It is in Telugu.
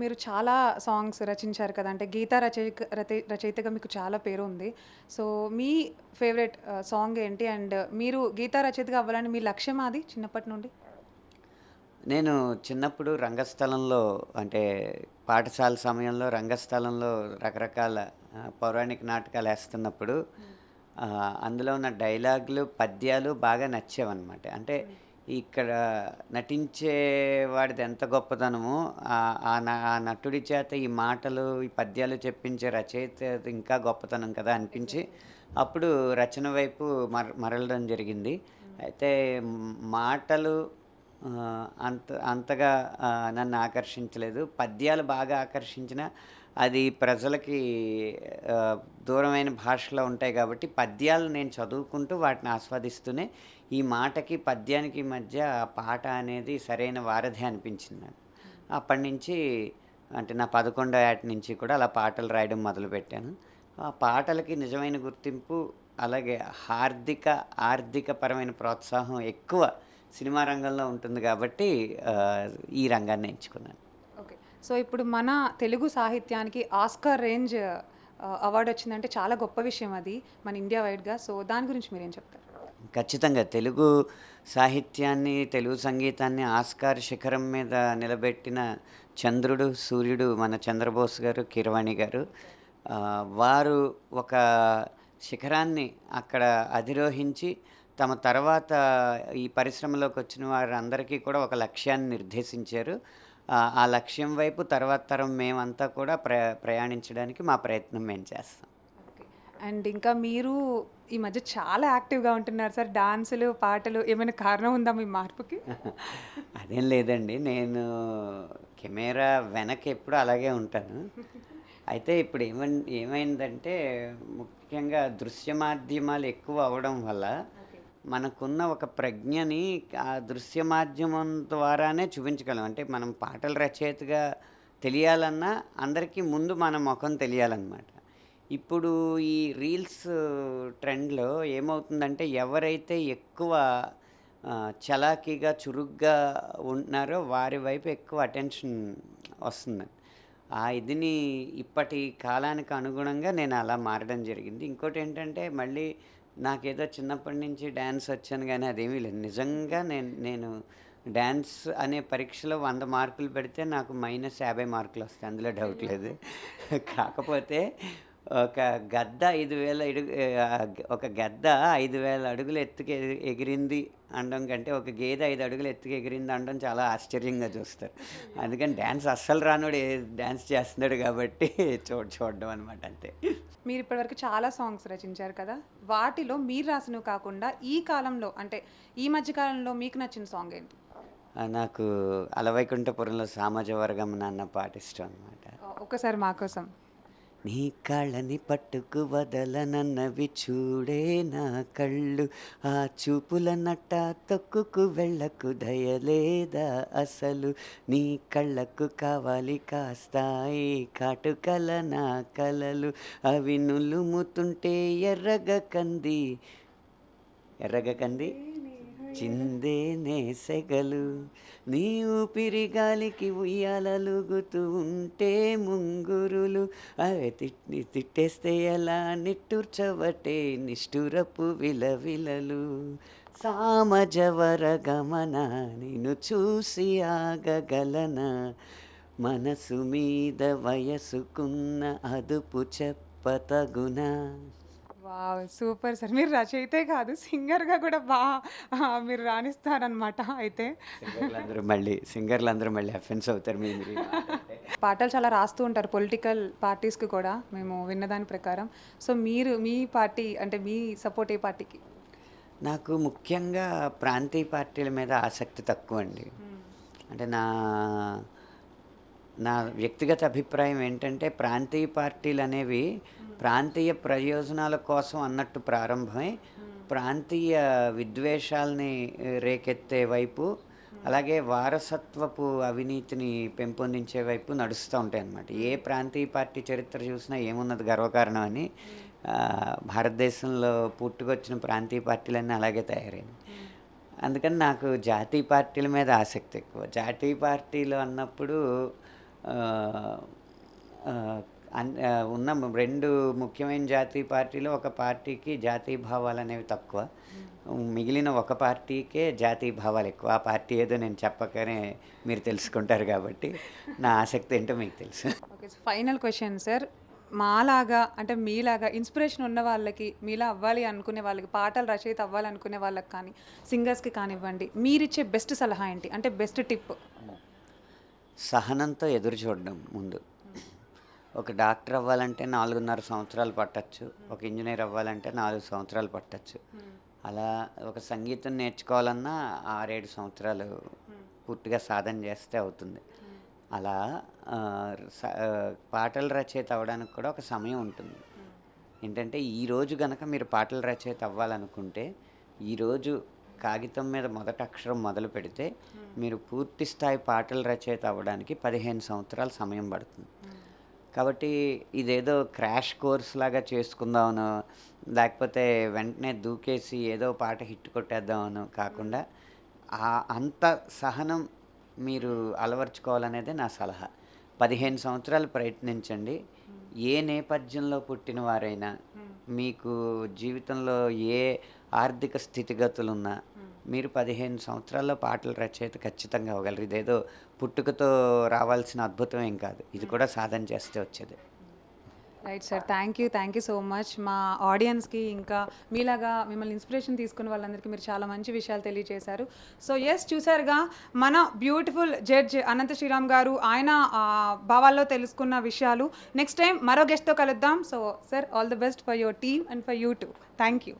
మీరు చాలా సాంగ్స్ రచించారు కదా! అంటే గీత రచయితగా మీకు చాలా పేరు ఉంది. సో, మీ ఫేవరెట్ సాంగ్ ఏంటి? అండ్ మీరు గీత రచయితగా అవ్వాలని మీ లక్ష్యమా అది చిన్నప్పటి నుండి? నేను చిన్నప్పుడు రంగస్థలంలో అంటే పాఠశాల సమయంలో రంగస్థలంలో రకరకాల పౌరాణిక నాటకాలేస్తున్నప్పుడు హ్మ్. అందులో ఉన్న డైలాగులు, పద్యాలు బాగా నచ్చేవన్నమాట. అంటే హ్మ్. ఇక్కడ నటించేవాడిది ఎంత గొప్పతనమో ఆ నటుడి చేత ఈ మాటలు, ఈ పద్యాలు చెప్పించే రచయితది ఇంకా గొప్పతనం కదా అనిపించి, ఎగ్జాక్ట్‌లీ. అప్పుడు రచన వైపు మరలడం జరిగింది. హ్మ్. అయితే మాటలు అంతగా నన్ను ఆకర్షించలేదు. పద్యాలు బాగా ఆకర్షించినా, అది ప్రజలకి దూరమైన భాషలో ఉంటాయి గాబట్టి, పద్యాలు నేను చదువుకుంటూ వాటిని ఆస్వాదిస్తూనే, ఈ మాటకి, పద్యానికి మధ్య ఆ పాట అనేది సరైన వారధి అనిపించింది నాకు. హ్మ్. అప్పటినుంచి అంటే నా 11వ ఏట నుంచి కూడా అలా పాటలు రాయడం మొదలుపెట్టాను. ఆ పాటలకి నిజమైన గుర్తింపు, అలాగే ఆర్థిక పరమైన ప్రోత్సాహం ఎక్కువ సినిమా రంగంలో ఉంటుంది గాబట్టి ఈ రంగాన్ని ఎంచుకున్నాను. ఓకే. సో, ఇప్పుడు మన తెలుగు సాహిత్యానికి ఆస్కార్ రేంజ్ అవార్డొచ్చిందంటే చాలా గొప్ప విషయం అది. మన ఇండియా వైడ్‌గా. సో, దాని గురించి మీరేం చెప్తారు? ఖచ్చితంగా తెలుగు సాహిత్యాన్ని, తెలుగు సంగీతాన్ని ఆస్కార్ శిఖరం మీద నిలబెట్టిన చంద్రుడు, సూర్యుడు మన చంద్రబోస్ గారు, కీరవాణి గారు. ఎగ్జాక్ట్‌లీ. వారు ఒక శిఖరాన్ని అక్కడ అధిరోహించి, తమ తర్వాత ఈ పరిశ్రమలోకొచ్చిన వారందరికీ కూడా ఒక లక్ష్యాన్ని నిర్దేశించారు. ఆ లక్ష్యం వైపు తర్వాత తరం మేమంతా కూడా ప్రయాణించడానికి మా ప్రయత్నం మేము చేస్తాం. ఓకే. అండ్ ఇంకా మీరు ఈ మధ్య చాలా యాక్టివ్‌గా ఉంటున్నారు సార్. డాన్సులు, పాటలు ఏమైనా కారణం ఉందా మీ మార్పుకి? అదేం లేదండి. నేను కెమెరా వెనక ఎప్పుడూ అలాగే ఉంటాను. అయితే ఇప్పుడు ఏమైందంటే ముఖ్యంగా దృశ్య మాధ్యమాలు ఎక్కువ అవ్వడం వల్ల ఓకే. మనకున్న ఒక ప్రజ్ఞని ఆ దృశ్య మాధ్యమం ద్వారానే చూపించగలం. అంటే మనం పాటల రచయితగా తెలియాలన్నా అందరికీ ముందు మన మొఖం తెలియాలనమాట. ఇప్పుడు ఈ రీల్స్ ట్రెండ్‌లో ఏమవుతుందంటే ఎవరైతే ఎక్కువ చలాకీగా, చురుగ్గా ఉంటున్నారో వారి వైపు ఎక్కువ అటెన్షన్ వస్తుందండి. ఆ ఇదిని ఇప్పటి కాలానికి అనుగుణంగా నేను అలా మారడం జరిగింది. ఇంకోటేంటంటే మళ్ళీ నాకేదో చిన్నప్పటి నుంచి డాన్స్ వచ్చని గానీ అదేమీ లేదు. నిజంగా నేను డాన్స్ అనే పరీక్షలో 100 మార్కులు పెడితే నాకు -50 మార్కులొస్తాయి. అందులో డౌట్ అయ్యో! లేదు. కాకపోతే ఒక గద్ద 5000 ఒక గద్ద 5000 అడుగులు ఎత్తుకి ఎగిరింది అనడం కంటే, ఒక గేదె 5 అడుగులు ఎత్తుకి ఎగిరింది అనడం చాలా ఆశ్చర్యంగా చూస్తారు. అయ్యో! అందుకని డాన్స్ అస్సలు రానోడు డాన్స్ చేస్తున్నాడు కాబట్టి చూడడం అనమాట అంతే. మీరిప్పటి వరకు చాలా సాంగ్స్ రచించారు కదా! వాటిలో మీరు రాసినవి కాకుండా ఈ కాలంలో అంటే ఈ మధ్య కాలంలో మీకు నచ్చిన సాంగ్ ఏంటి? నాకు 'అలవైకుంఠపురంలో సామజవరగమన' అన్న పాట ఇష్టం అనమాట. ఒక్కసారి మా కోసం. నీ కళ్ళని పట్టుకు వదలనన్నవి చూడే నా కళ్ళు ఆ చూపుల నట్ట తొక్కుకు వెళ్ళకు దయలేదా అసలు నీ కళ్ళకు కావాలి కాస్తాయి కాటుకల నా కలలు అవి నులుముతుంటే ఎర్రగ కంది చిందేనే సెగలు నీ ఊపిరి గాలికి ఉయ్యాలలుగుతూ ఉంటే ముంగురులు అవి తిట్టేస్తే ఎలా నిట్టూర్చవటే నిష్ఠురపు విలవిలలు సామజవర గమన నిన్ను చూసి ఆగగలనా మనసు మీద వయసుకున్న అదుపు చెప్పతగునా. వావ్! Super sir. మీరు రచయితే కాదు సింగర్‌గా కూడా మీరు రాణిస్తారనమాట అయితే. సింగర్‌లందరూ మళ్ళీ అఫెన్స్ అవుతారు మీరు ఈ మాట అంటే. పాటలు చాలా రాస్తూ ఉంటారు పొలిటికల్ పార్టీస్‌కి కూడా మేము విన్నదాని ప్రకారం. సో, మీరు మీ పార్టీ అంటే మీ సపోర్ట్ ఏ పార్టీకి? నాకు ముఖ్యంగా ప్రాంతీయ పార్టీల మీద ఆసక్తి తక్కువండి. హ్మ్. అంటే నా వ్యక్తిగత అభిప్రాయం ఏంటంటే, ప్రాంతీయ పార్టీలనేవి హ్మ్. ప్రాంతీయ ప్రయోజనాల కోసం అన్నట్టు ప్రారంభమై, హ్మ్. ప్రాంతీయ విద్వేషాల్ని రేకెత్తే వైపు, హ్మ్. అలాగే వారసత్వపు అవినీతిని పెంపొందించే వైపు నడుస్తా ఉంటాయన్నమాట. ఏ హ్మ్. ప్రాంతీయ పార్టీ చరిత్ర చూసినా ఏమున్నది గర్వకారణం అని హ్మ్. భారతదేశంలో పుట్టుకొచ్చిన ప్రాంతీయ పార్టీలన్నీ అలాగే తయారయినాయి. హ్మ్. అందుకని నాకు జాతీయ పార్టీల మీద ఆసక్తి ఎక్కువ. జాతీయ పార్టీలు అన్నప్పుడు ఆహ్, ఆహ్, ఉన్న 2 ముఖ్యమైన జాతీయ పార్టీలు, ఒక పార్టీకి జాతీయ భావాలనేవి తక్కువ. మిగిలిన ఒక పార్టీకే జాతీయ భావాలెక్కువ. ఆ పార్టీ ఏదో నేను చెప్పకనే మీరు తెలుసుకుంటారు గాబట్టి, నా ఆసక్తి ఏంటో మీకు తెలుసు. ఓకే. Final question sir. మాలాగా అంటే మీలాగా ఇన్‌స్పిరేషన్ ఉన్న వాళ్ళకి, మీలా అవ్వాలి అనుకునే వాళ్ళకి, పాటల రచయిత అవ్వాలనుకునే వాళ్ళకి కానీ, సింగర్స్‌కి కానివ్వండి, మీరిచ్చే బెస్ట్ సలహా ఏంటి? అంటే బెస్ట్ టిప్? సహనంతో ఎదురు చూడడం ముందు. ఒక డాక్టర్ అవ్వాలంటే 4.5 సంవత్సరాలు పట్టొచ్చు. ఒక ఇంజినీర్ అవ్వాలంటే 4 సంవత్సరాలు పట్టొచ్చు. అలా ఒక సంగీతం నేర్చుకోవాలన్నా 6, 7 సంవత్సరాలు పూర్తిగా సాధన చేస్తే అవుతుంది. అలా పాటల రచయిత అవ్వడానికి కూడా ఒక సమయం ఉంటుంది. ఏంటంటే ఈరోజు గనక మీరు పాటల రచయిత అవ్వాలనుకుంటే, ఈరోజు కాగితం మీద మొదటి అక్షరం మొదలుపెడితే, మీరు పూర్తి స్థాయి పాటల రచయిత అవ్వడానికి 15 సంవత్సరాలు సమయం పడుతుంది. కాబట్టి ఇదేదో క్రాష్ కోర్స్ లాగా చేసుకుందామనో, లేకపోతే వెంటనే దూకేసి ఏదో పాట హిట్ కొట్టేద్దామనో కాకుండా, అంత సహనం మీరు అలవరుచుకోవాలనేదే నా సలహా. 15 సంవత్సరాలు ప్రయత్నించండి. ఏ నేపథ్యంలో పుట్టిన వారైనా, మీకు జీవితంలో ఏ ఆర్థిక స్థితిగతులున్నా, మీరు 15 సంవత్సరాల్లో పాటల రచయిత ఖచ్చితంగా అవ్వగలరు. ఇదేదో పుట్టుకతో రావాల్సిన అద్భుతం ఏం కాదు. ఇది కూడా సాధన చేస్తే వచ్చేదే. Right sir. Thank you so much. మా ఆడియన్స్‌కి ఇంకా మీలాగా మిమ్మల్ని ఇన్‌స్పిరేషన్ తీసుకున్న వాళ్ళందరికీ మీరు చాలా మంచి విషయాలు తెలియజేశారు. సో యెస్, చూసారుగా మన బ్యూటిఫుల్ జడ్జ్ అనంత శ్రీరామ్ గారు. ఆయన భావాల్లో తెలుసుకున్న విషయాలు. నెక్స్ట్ టైం మరో గెస్ట్‌తో కలుద్దాం. So sir, all the best for your team and for you two. Thank you.